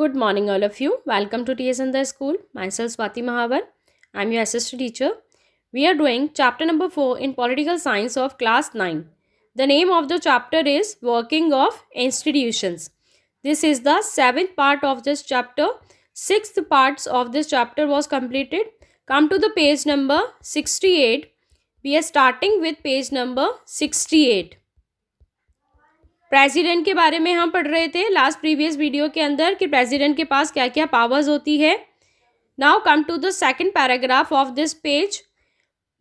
Good morning, all of you. Welcome to TS in the School. Myself, Swati Mahavar. I'm your assistant teacher. We are doing chapter number 4 in Political Science of class 9. The name of the chapter is Working of Institutions. This is the 7th part of this chapter. 6th parts of this chapter was completed. Come to the page number 68. We are starting with page number 68. President के बारे में हम पढ़ रहे थे last previous video के अंदर कि प्रेसिडेंट के पास क्या क्या पावर्स होती है. Now come to the second paragraph of this page.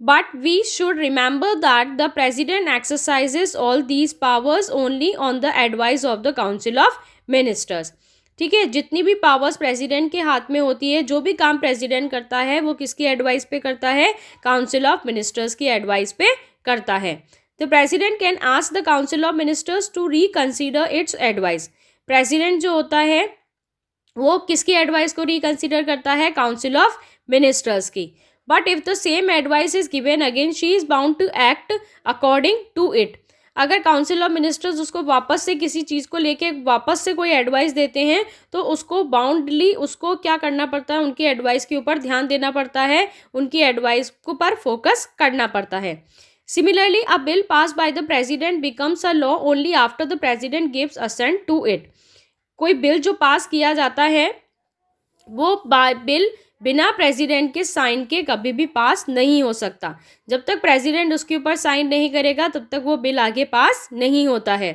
But we should remember that the president exercises all these powers only on the advice of the council of ministers. ठीक है, जितनी भी powers president के हाथ में होती है, जो भी काम प्रेसिडेंट करता है वो किसकी एडवाइस पे करता है? काउंसिल ऑफ मिनिस्टर्स की एडवाइस पे करता है. The president can ask the council of ministers to reconsider its advice. President जो होता है वो किसकी एडवाइस को रिकंसिडर करता है? काउंसिल ऑफ मिनिस्टर्स की. But if the same advice is given again she is bound to act according to it. अगर काउंसिल ऑफ मिनिस्टर्स उसको वापस से किसी चीज़ को लेके वापस से कोई एडवाइस देते हैं तो उसको बाउंडली उसको क्या करना पड़ता है? उनकी एडवाइस के ऊपर ध्यान देना पड़ता है, उनकी एडवाइस को पर फोकस करना पड़ता है. Similarly, a bill passed by the president becomes a law only after the president gives assent to it. कोई बिल जो पास किया जाता है वो बिल बिना प्रेसिडेंट के साइन के कभी भी पास नहीं हो सकता. जब तक प्रेसिडेंट उसके ऊपर साइन नहीं करेगा तब तक वो बिल आगे पास नहीं होता है.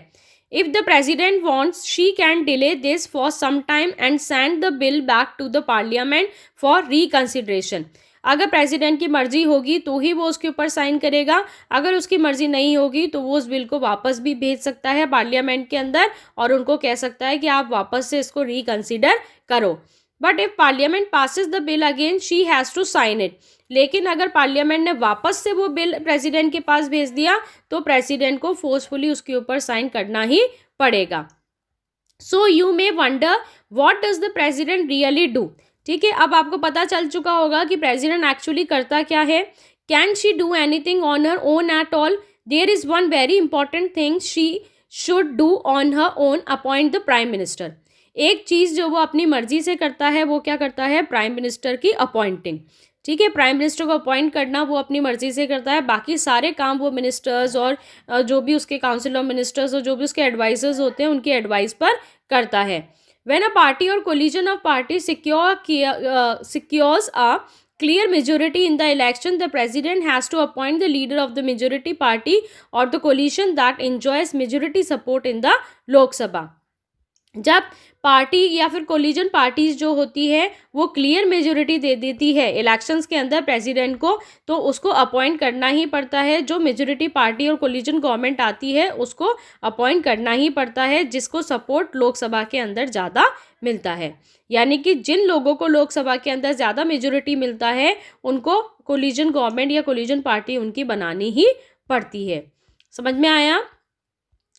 If the president wants, she can delay this for some time and send the bill back to the parliament for reconsideration. अगर प्रेसिडेंट की मर्जी होगी तो ही वो उसके ऊपर साइन करेगा, अगर उसकी मर्जी नहीं होगी तो वो उस बिल को वापस भी भेज सकता है पार्लियामेंट के अंदर और उनको कह सकता है कि आप वापस से इसको रिकंसिडर करो. But if parliament passes the bill again she has to sign it. लेकिन अगर पार्लियामेंट ने वापस से वो बिल प्रेसिडेंट के पास भेज दिया तो प्रेसिडेंट को फोर्सफुली उसके ऊपर साइन करना ही पड़ेगा. So you may wonder what does the president really do. ठीक है, अब आपको पता चल चुका होगा कि प्रेसिडेंट एक्चुअली करता क्या है. Can she do anything on her own at all? There is one very important thing she should do on her own, appoint the prime minister. एक चीज़ जो वो अपनी मर्जी से करता है वो क्या करता है? प्राइम मिनिस्टर की अपॉइंटिंग. ठीक है, प्राइम मिनिस्टर को अपॉइंट करना वो अपनी मर्जी से करता है. बाकी सारे काम वो मिनिस्टर्स और जो भी उसके काउंसिल ऑफ मिनिस्टर्स और जो भी उसके एडवाइजर्स होते हैं उनकी एडवाइस पर करता है. When a party or collision of parties secures a clear majority in the election, the president has to appoint the leader of the majority party or the coalition that enjoys majority support in the Lok Sabha. जब party या फिर collision parties जो होती है वो clear majority दे देती है elections के अंदर प्रेसिडेंट को, तो उसको अपॉइंट करना ही पड़ता है. जो मेजोरिटी पार्टी और कोलिजन गवर्नमेंट आती है उसको अपॉइंट करना ही पड़ता है जिसको सपोर्ट लोकसभा के अंदर ज़्यादा मिलता है. यानी कि जिन लोगों को लोकसभा के अंदर ज़्यादा मेजोरिटी मिलता है उनको कोलिजन गवर्नमेंट या कोलिजन पार्टी उनकी बनानी ही पड़ती है. समझ में आया?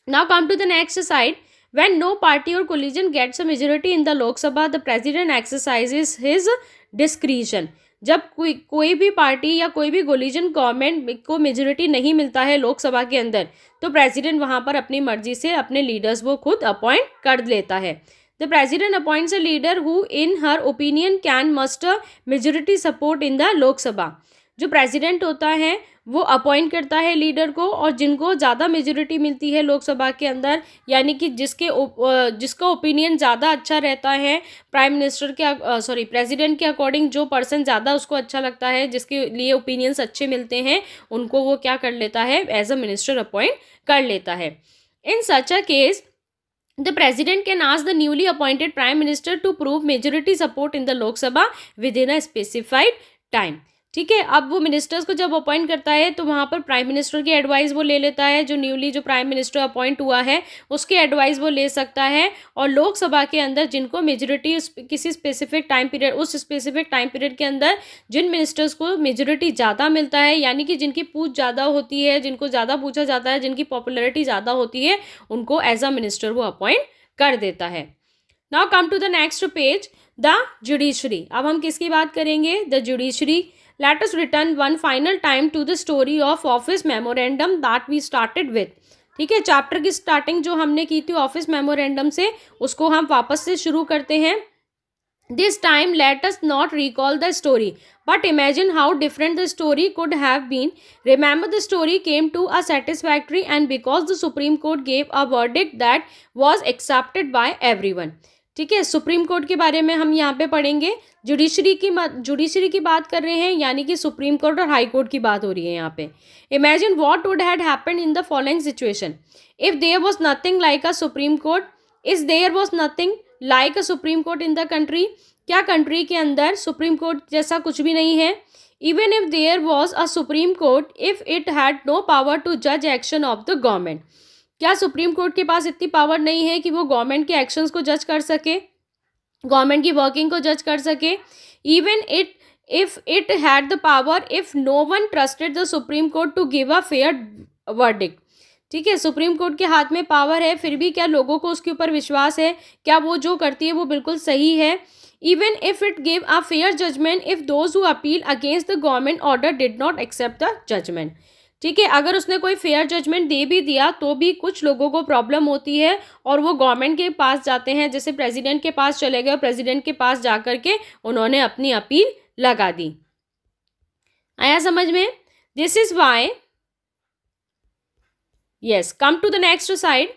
Now come to the next side. When no party or coalition gets a majority in the Lok Sabha, the president exercises his discretion. जब कोई भी पार्टी या कोई भी कोलिजन गवर्नमेंट को मेजोरिटी नहीं मिलता है लोकसभा के अंदर तो प्रेसिडेंट वहाँ पर अपनी मर्जी से अपने लीडर्स वो खुद अपॉइंट कर लेता है. The president appoints a leader who in her opinion can muster majority support in the Lok Sabha. जो प्रेसिडेंट होता है वो अपॉइंट करता है लीडर को और जिनको ज़्यादा मेजोरिटी मिलती है लोकसभा के अंदर, यानी कि जिसका ओपिनियन ज़्यादा अच्छा रहता है प्राइम मिनिस्टर के प्रेसिडेंट के अकॉर्डिंग, जो पर्सन ज़्यादा उसको अच्छा लगता है, जिसके लिए ओपिनियंस अच्छे मिलते हैं, उनको वो क्या कर लेता है? एज अ मिनिस्टर अपॉइंट कर लेता है. In such a case the president can ask the newly appointed prime minister to prove majority support in the Lok Sabha within a specified time. ठीक है, अब वो मिनिस्टर्स को जब अपॉइंट करता है तो वहाँ पर प्राइम मिनिस्टर की एडवाइस वो ले लेता है. जो प्राइम मिनिस्टर अपॉइंट हुआ है उसकी एडवाइस वो ले सकता है और लोकसभा के अंदर जिनको मेजोरिटी किसी स्पेसिफिक टाइम पीरियड, उस स्पेसिफिक टाइम पीरियड के अंदर जिन मिनिस्टर्स को मेजोरिटी ज़्यादा मिलता है, यानी कि जिनकी पूछ ज़्यादा होती है, जिनको ज़्यादा पूछा जाता है, जिनकी पॉपुलरिटी ज़्यादा होती है, उनको एज अ मिनिस्टर वो अपॉइंट कर देता है. Now come to the next page, the judiciary. अब हम किसकी बात करेंगे? The judiciary. Let us return one final time to the story of office memorandum that we started with. ठीक है, चैप्टर की स्टार्टिंग जो हमने की थी ऑफिस मेमोरेंडम से, उसको हम वापस से शुरू करते हैं. This time, let us not recall the story, but imagine how different the story could have been. Remember, the story came to a satisfactory, and because the Supreme Court gave a verdict that was accepted by everyone. ठीक है, Supreme court के बारे में हम यहाँ पे पढ़ेंगे. Judiciary की बात कर रहे हैं, यानी कि सुप्रीम कोर्ट और हाई कोर्ट की बात हो रही है यहाँ पे. Imagine what would had happened in the following situation if there was nothing like a Supreme Court. Is there was nothing like a Supreme Court in the country. क्या country के अंदर सुप्रीम कोर्ट जैसा कुछ भी नहीं है. Even if there was a Supreme Court, if it had no power to जज action of the government. क्या सुप्रीम कोर्ट के पास इतनी पावर नहीं है कि वो गवर्नमेंट के एक्शंस को जज कर सके, गवर्नमेंट की वर्किंग को जज कर सके. Even if it had the power, if no one trusted the Supreme Court to give a fair verdict. ठीक है, सुप्रीम कोर्ट के हाथ में पावर है, फिर भी क्या लोगों को उसके ऊपर विश्वास है, क्या वो जो करती है वो बिल्कुल सही है. Even if it give a fair judgment, if those who appeal against the government order did not accept the judgment. ठीक है, अगर उसने कोई फेयर जजमेंट दे भी दिया तो भी कुछ लोगों को प्रॉब्लम होती है और वो गवर्नमेंट के पास जाते हैं, जैसे प्रेसिडेंट के पास चले गए, प्रेसिडेंट के पास जा कर के उन्होंने अपनी अपील लगा दी. आया समझ में. This is why, yes, come to the next side.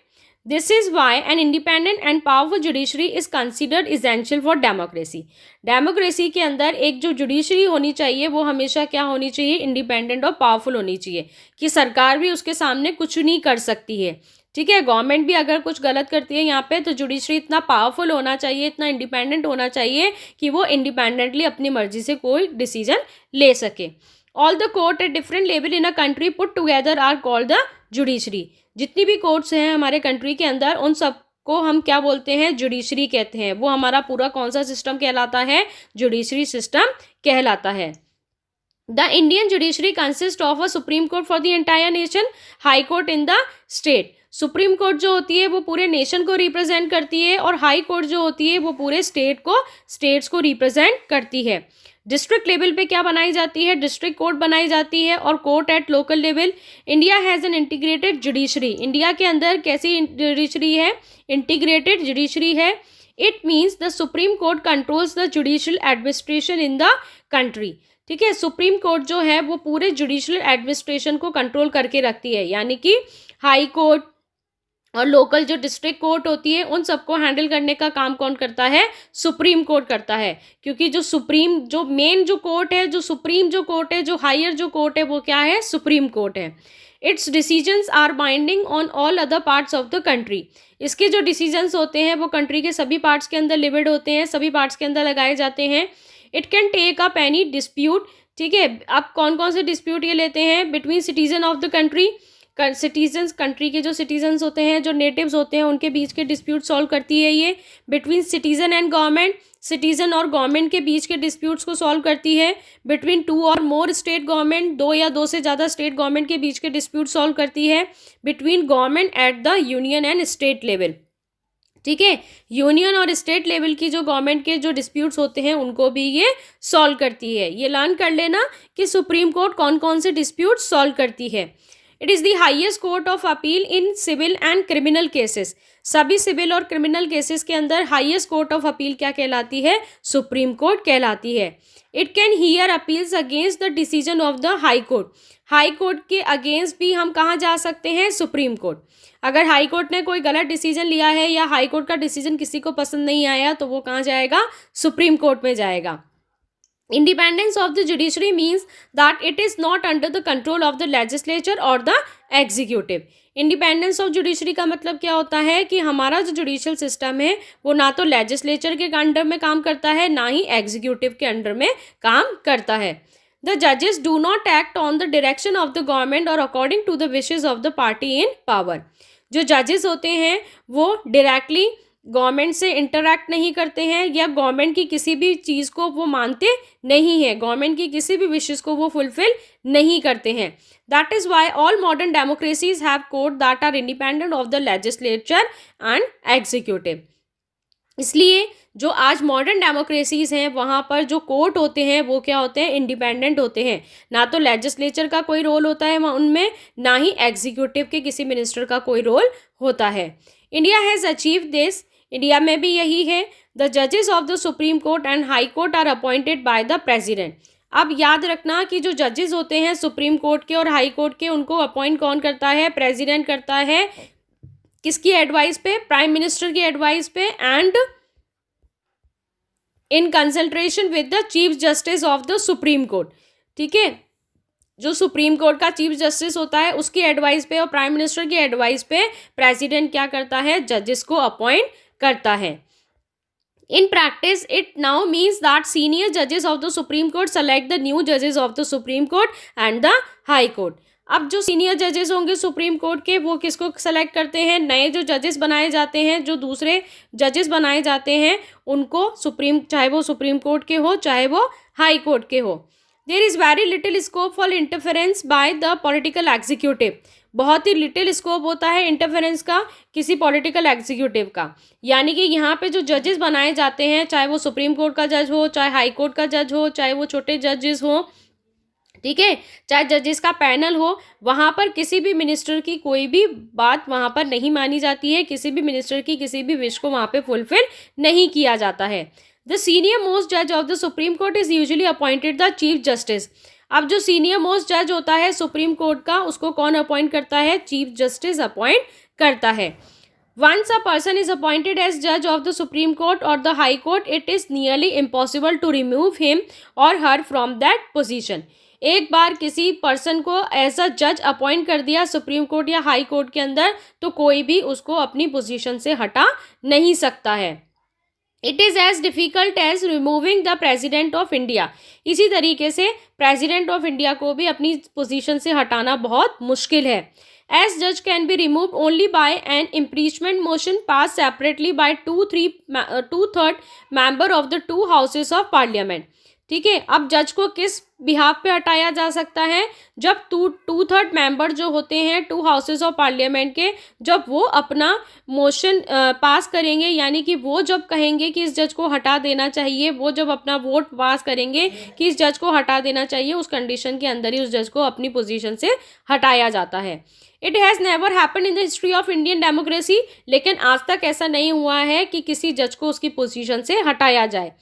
This is why an independent and powerful judiciary is considered essential for democracy. Democracy के अंदर एक जो जुडिशरी होनी चाहिए वो हमेशा क्या होनी चाहिए, इंडिपेंडेंट और पावरफुल होनी चाहिए, कि सरकार भी उसके सामने कुछ नहीं कर सकती है. ठीक है, गवर्नमेंट भी अगर कुछ गलत करती है यहाँ पे तो जुडिशरी इतना पावरफुल होना चाहिए, इतना इंडिपेंडेंट होना चाहिए कि वो इंडिपेंडेंटली अपनी मर्जी से कोई डिसीजन ले सके. All the court at different level in a country put together are called the judiciary. जितनी भी कोर्ट्स हैं हमारे कंट्री के अंदर, उन सबको हम क्या बोलते हैं, जुडिशरी कहते हैं. वो हमारा पूरा कौन सा सिस्टम कहलाता है, जुडिशरी सिस्टम कहलाता है. The Indian judiciary consist of a Supreme court for the entire nation, high court in the state. Supreme court जो होती है वो पूरे नेशन को रिप्रेजेंट करती है और हाई कोर्ट जो होती है वो पूरे स्टेट्स को रिप्रेजेंट करती है. डिस्ट्रिक्ट लेवल पे क्या बनाई जाती है, डिस्ट्रिक्ट कोर्ट बनाई जाती है और court at local level. India has an integrated judiciary. India के अंदर कैसी जुडिशरी है, इंटीग्रेटेड जुडिशरी है. It means the Supreme court controls the judicial administration in the country. ठीक है, सुप्रीम कोर्ट जो है वो पूरे जुडिशियल एडमिनिस्ट्रेशन को कंट्रोल करके रखती है, यानी कि हाई कोर्ट और लोकल जो डिस्ट्रिक्ट कोर्ट होती है उन सबको हैंडल करने का काम कौन करता है, सुप्रीम कोर्ट करता है. क्योंकि जो सुप्रीम जो मेन जो कोर्ट है, जो सुप्रीम जो कोर्ट है, जो हायर जो कोर्ट है वो क्या है, सुप्रीम कोर्ट है. Its decisions are binding on all other parts of the country. इसके जो डिसीजंस होते हैं वो कंट्री के सभी पार्ट्स के अंदर लिमिट होते हैं, सभी पार्ट्स के अंदर लगाए जाते हैं. It can take up any dispute. ठीक है, अब कौन कौन से डिस्प्यूट ये लेते हैं, between citizen of the country. Citizens, country के जो सिटीजन्स होते हैं, जो नेटिव्स होते हैं, उनके बीच के डिस्प्यूट सॉल्व करती है ये. Between citizen and government, citizen और गवर्नमेंट के बीच के डिस्प्यूट्स को सॉल्व करती है. बिटवीन टू और मोर स्टेट गवर्नमेंट, दो या दो से ज़्यादा स्टेट गवर्नमेंट के बीच के डिस्प्यूट सॉल्व करती है. Between government at the union and state level. ठीक है, यूनियन और स्टेट लेवल की जो गवर्नमेंट के जो डिस्प्यूट्स होते हैं उनको भी ये सॉल्व करती है. ये लर्न कर लेना कि सुप्रीम कोर्ट कौन कौन से डिस्प्यूट सॉल्व करती है. It is the highest court of appeal in civil and criminal cases. सभी सिविल और क्रिमिनल केसेस के अंदर हाईएस्ट कोर्ट ऑफ अपील क्या कहलाती है, सुप्रीम कोर्ट कहलाती है. It can hear appeals against the decision of the High court. High Court के अगेंस्ट भी हम कहाँ जा सकते हैं, सुप्रीम कोर्ट. अगर हाई कोर्ट ने कोई गलत डिसीजन लिया है या हाई कोर्ट का डिसीजन किसी को पसंद नहीं आया तो वो कहाँ जाएगा, सुप्रीम कोर्ट में जाएगा. Independence of the judiciary means that it is not under the control of the legislature or the executive. Independence of judiciary का मतलब क्या होता है कि हमारा जो जुडिशियल सिस्टम है वो ना तो लेजिस्लेचर के अंडर में काम करता है, ना ही एग्जीक्यूटिव के अंडर में काम करता है. द जजेस do not act on the direction of the government or according to the wishes of the party in power. जो जजेस होते हैं वो डायरेक्टली गवर्नमेंट से इंटरैक्ट नहीं करते हैं या गवर्नमेंट की किसी भी चीज़ को वो मानते नहीं हैं, गवर्नमेंट की किसी भी विशेष को वो फुलफिल नहीं करते हैं. That is why all modern democracies have court that are independent of the legislature and executive. इसलिए जो आज मॉडर्न डेमोक्रेसीज हैं वहाँ पर जो कोर्ट होते हैं वो क्या होते हैं, इंडिपेंडेंट होते हैं. ना तो लेजिस्लेचर का कोई रोल होता है उनमें, ना ही एग्जीक्यूटिव के किसी मिनिस्टर का कोई रोल होता है. India has achieve this India में भी यही है। द जजेस of the Supreme Court and High Court are appointed by the president. अब याद रखना कि जो जजेस होते हैं सुप्रीम कोर्ट के और हाई कोर्ट के, उनको अपॉइंट कौन करता है? प्रेसिडेंट करता है। किसकी एडवाइस पे? प्राइम मिनिस्टर की एडवाइस पे, and in consultation with the chief justice of the Supreme court. ठीक है, जो सुप्रीम कोर्ट का चीफ जस्टिस होता है उसकी एडवाइस पे और प्राइम मिनिस्टर की एडवाइस पे प्रेसिडेंट क्या करता है? जजेस को अपॉइंट करता है। In practice, it now means that senior judges of the Supreme Court select the new judges of the Supreme Court and the High Court. अब जो सीनियर जजेस होंगे सुप्रीम कोर्ट के, वो किसको सेलेक्ट करते हैं? नए जो जजेस बनाए जाते हैं, जो दूसरे जजेस बनाए जाते हैं उनको चाहे वो सुप्रीम कोर्ट के हो चाहे वो हाई कोर्ट के हो। There is very little scope for interference by the political executive. बहुत ही लिटिल स्कोप होता है इंटरफेरेंस का किसी पॉलिटिकल एग्जीक्यूटिव का। यानी कि यहाँ पे जो जजेस बनाए जाते हैं, चाहे वो सुप्रीम कोर्ट का जज हो, चाहे हाई कोर्ट का जज हो, चाहे वो छोटे जजेस हो, ठीक है, चाहे जजेस का पैनल हो, वहाँ पर किसी भी मिनिस्टर की कोई भी बात वहाँ पर नहीं मानी जाती है। किसी भी मिनिस्टर की किसी भी विश को वहाँ पे फुलफिल नहीं किया जाता है। द सीनियर मोस्ट जज of the Supreme Court is usually appointed the chief justice. अब जो सीनियर मोस्ट जज होता है सुप्रीम कोर्ट का, उसको कौन अपॉइंट करता है? चीफ जस्टिस अपॉइंट करता है। Once a person is appointed as judge of the Supreme Court or the High Court, it is nearly impossible to remove him or her from that position. एक बार किसी person को as a जज appoint कर दिया supreme court या high Court के अंदर, तो कोई भी उसको अपनी पोजीशन से हटा नहीं सकता है। It is as difficult as removing the president of India. इसी तरीके से प्रेजिडेंट ऑफ इंडिया को भी अपनी पोजीशन से हटाना बहुत मुश्किल है। As judge can be removed only by an impeachment motion passed separately by two-third member of the two houses of parliament. ठीक है, अब जज को किस बिहाफ पे हटाया जा सकता है? जब टू थर्ड मेंबर जो होते हैं टू हाउसेस ऑफ पार्लियामेंट के, जब वो अपना मोशन पास करेंगे, यानी कि वो जब कहेंगे कि इस जज को हटा देना चाहिए, वो जब अपना वोट पास करेंगे कि इस जज को हटा देना चाहिए, उस कंडीशन के अंदर ही उस जज को अपनी पोजीशन से हटाया जाता है। It has never happen in the history of Indian democracy. लेकिन आज तक ऐसा नहीं हुआ है कि किसी जज को उसकी पोजीशन से हटाया जाए।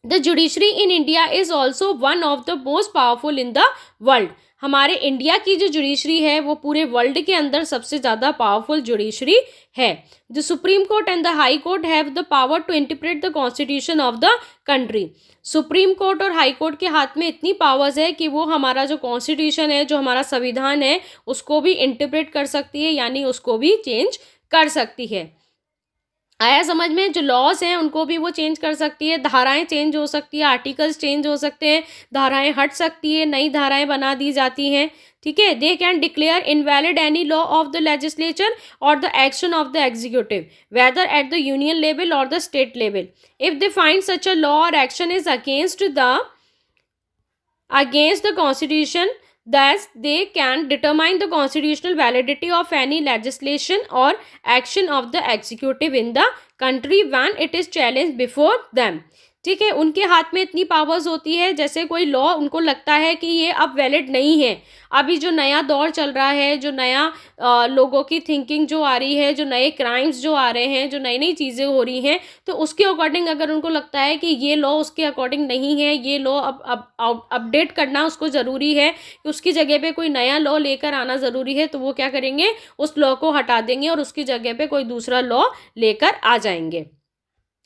The judiciary in India is also one of the most powerful in the world. हमारे इंडिया की जो जुडिशरी है वो पूरे वर्ल्ड के अंदर सबसे ज़्यादा पावरफुल जुडिशरी है। The Supreme Court and the High Court have the power to interpret the constitution of the country. Supreme Court और हाई कोर्ट के हाथ में इतनी पावर्स है कि वो हमारा जो कॉन्स्टिट्यूशन है, जो हमारा संविधान है, उसको भी इंटरप्रेट कर सकती है, यानी उसको भी चेंज कर सकती है। आया समझ में? जो लॉज हैं उनको भी वो चेंज कर सकती है, धाराएं चेंज हो सकती है, आर्टिकल्स चेंज हो सकते हैं, धाराएं हट सकती है, नई धाराएं बना दी जाती हैं। ठीक है, they can declare invalid any law of the legislature or the action of the executive whether at the union level or the state level. If they find such a law or action is against the constitution, thus they can determine the constitutional validity of any legislation or action of the executive in the country when it is challenged before them. ठीक है, उनके हाथ में इतनी powers होती है, जैसे कोई लॉ उनको लगता है कि ये अब वैलिड नहीं है, अभी जो नया दौर चल रहा है, जो नया लोगों की थिंकिंग जो आ रही है, जो नए क्राइम्स जो आ रहे हैं, जो नई नई चीज़ें हो रही हैं, तो उसके अकॉर्डिंग अगर उनको लगता है कि ये लॉ उसके अकॉर्डिंग नहीं है, ये लॉ अब अपडेट करना उसको ज़रूरी है, कि उसकी जगह पे कोई नया लॉ लेकर आना ज़रूरी है, तो वो क्या करेंगे? उस लॉ को हटा देंगे और उसकी जगह पे कोई दूसरा लॉ लेकर आ जाएंगे।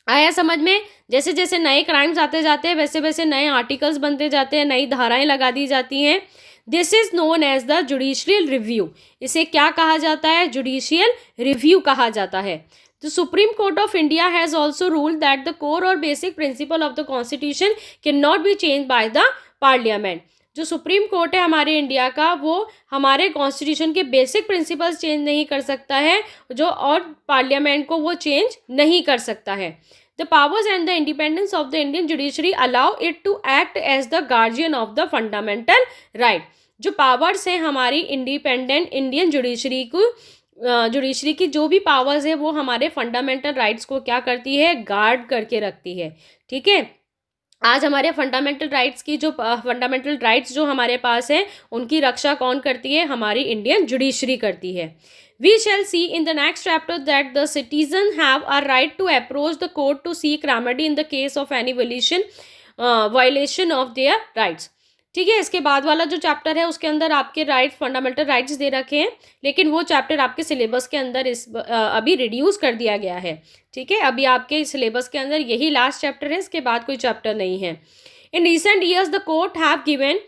आया समझ में? जैसे जैसे नए क्राइम्स आते जाते हैं, वैसे वैसे नए आर्टिकल्स बनते जाते हैं, नई धाराएं लगा दी जाती हैं। This is known as the judicial review. इसे क्या कहा जाता है? जुडिशियल रिव्यू कहा जाता है। The Supreme Court of India has also ruled that the core और basic principle of the constitution can not be change by the parliament. जो सुप्रीम कोर्ट है हमारे इंडिया का, वो हमारे कॉन्स्टिट्यूशन के बेसिक प्रिंसिपल्स चेंज नहीं कर सकता है, जो और पार्लियामेंट को वो चेंज नहीं कर सकता है। The powers and the independence of the Indian judiciary allow it to act as the guardian of the fundamental right. जो पावर्स हैं हमारी इंडिपेंडेंट इंडियन जुडिशरी की जो भी पावर्स है, वो हमारे फंडामेंटल राइट्स को क्या करती है? गार्ड करके रखती है। ठीक है, आज हमारे फंडामेंटल राइट्स की जो फंडामेंटल राइट्स जो हमारे पास है उनकी रक्षा कौन करती है? हमारी इंडियन जुडिशरी करती है. We shall see in the next chapter that the citizens have a right to approach the court to seek remedy in the case of any violation of their rights. ठीक है, इसके बाद वाला जो chapter है उसके अंदर आपके राइट्स, फंडामेंटल राइट्स दे रखे हैं, लेकिन वो चैप्टर आपके सिलेबस के अंदर अभी रिड्यूस कर दिया गया है. ठीक है, अभी आपके सिलेबस के अंदर यही लास्ट चैप्टर है, इसके बाद कोई चैप्टर नहीं है. In recent years the court have given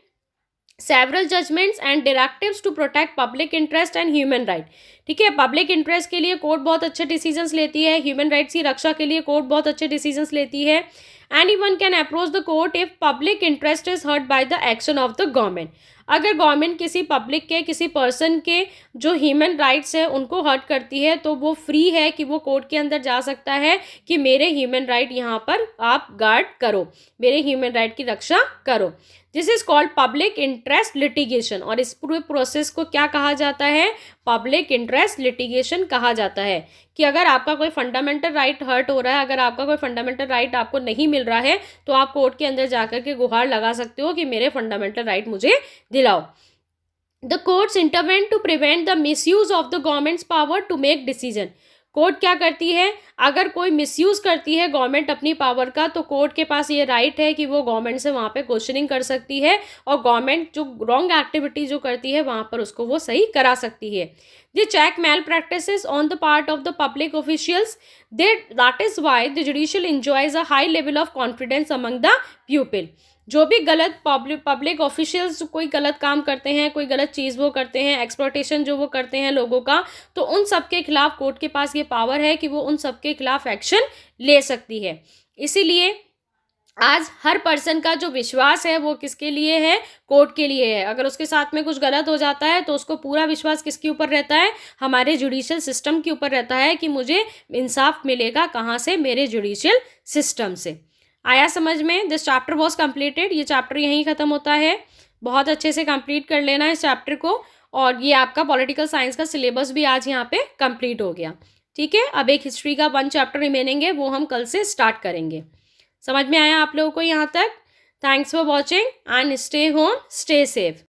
several judgments and directives to protect public interest and human right. ठीक है, पब्लिक इंटरेस्ट के लिए कोर्ट बहुत अच्छे डिसीजंस लेती है, ह्यूमन राइट्स की रक्षा के लिए कोर्ट बहुत अच्छे डिसीजंस लेती है. Anyone can approach the court if public interest is hurt by the action of the government. अगर गवर्नमेंट किसी पब्लिक के, किसी पर्सन के जो ह्यूमन राइट्स है उनको हर्ट करती है तो वो फ्री है कि वो कोर्ट के अंदर जा सकता है कि मेरे ह्यूमन राइट यहाँ पर आप गार्ड करो, मेरे ह्यूमन राइट की रक्षा करो. This is called public interest litigation. और इस पूरे प्रोसेस को क्या कहा जाता है? पब्लिक इंटरेस्ट लिटिगेशन कहा जाता है. कि अगर आपका कोई फंडामेंटल राइट हर्ट हो रहा है, अगर आपका कोई फंडामेंटल राइट आपको नहीं मिल रहा है, तो आप कोर्ट के अंदर जाकर के गुहार लगा सकते हो कि मेरे फंडामेंटल राइट मुझे दिलाओ. The courts intervene to prevent the misuse of the government's power to make decision. Court क्या करती है? अगर कोई मिसयूज करती है गवर्नमेंट अपनी पावर का, तो कोर्ट के पास ये राइट है कि वो गवर्नमेंट से वहाँ पे क्वेश्चनिंग कर सकती है और गवर्नमेंट जो रॉन्ग एक्टिविटी जो करती है वहाँ पर उसको वो सही करा सकती है. They check malpractices on the part of the public officials. That is why the judicial enjoys a high level of confidence among the people. जो भी गलत पब्लिक ऑफिशियल्स कोई गलत काम करते हैं, कोई गलत चीज़ वो करते हैं, एक्सप्लॉयटेशन जो वो करते हैं लोगों का, तो उन सब के खिलाफ कोर्ट के पास ये पावर है कि वो उन सब के खिलाफ एक्शन ले सकती है. इसीलिए आज हर पर्सन का जो विश्वास है वो किसके लिए है? कोर्ट के लिए है. अगर उसके साथ में कुछ गलत हो जाता है तो उसको पूरा विश्वास किसके ऊपर रहता है? हमारे जुडिशियल सिस्टम के ऊपर रहता है कि मुझे इंसाफ मिलेगा कहाँ से? मेरे जुडिशियल सिस्टम से. आया समझ में? This chapter was completed. ये चैप्टर यहीं ख़त्म होता है. बहुत अच्छे से कंप्लीट कर लेना इस चैप्टर को. और ये आपका पॉलिटिकल साइंस का सिलेबस भी आज यहाँ पे कंप्लीट हो गया. ठीक है, अब एक हिस्ट्री का 1 चैप्टर रिमेनिंग है, वो हम कल से स्टार्ट करेंगे. समझ में आया आप लोगों को यहाँ तक? Thanks for watching and stay home, stay safe.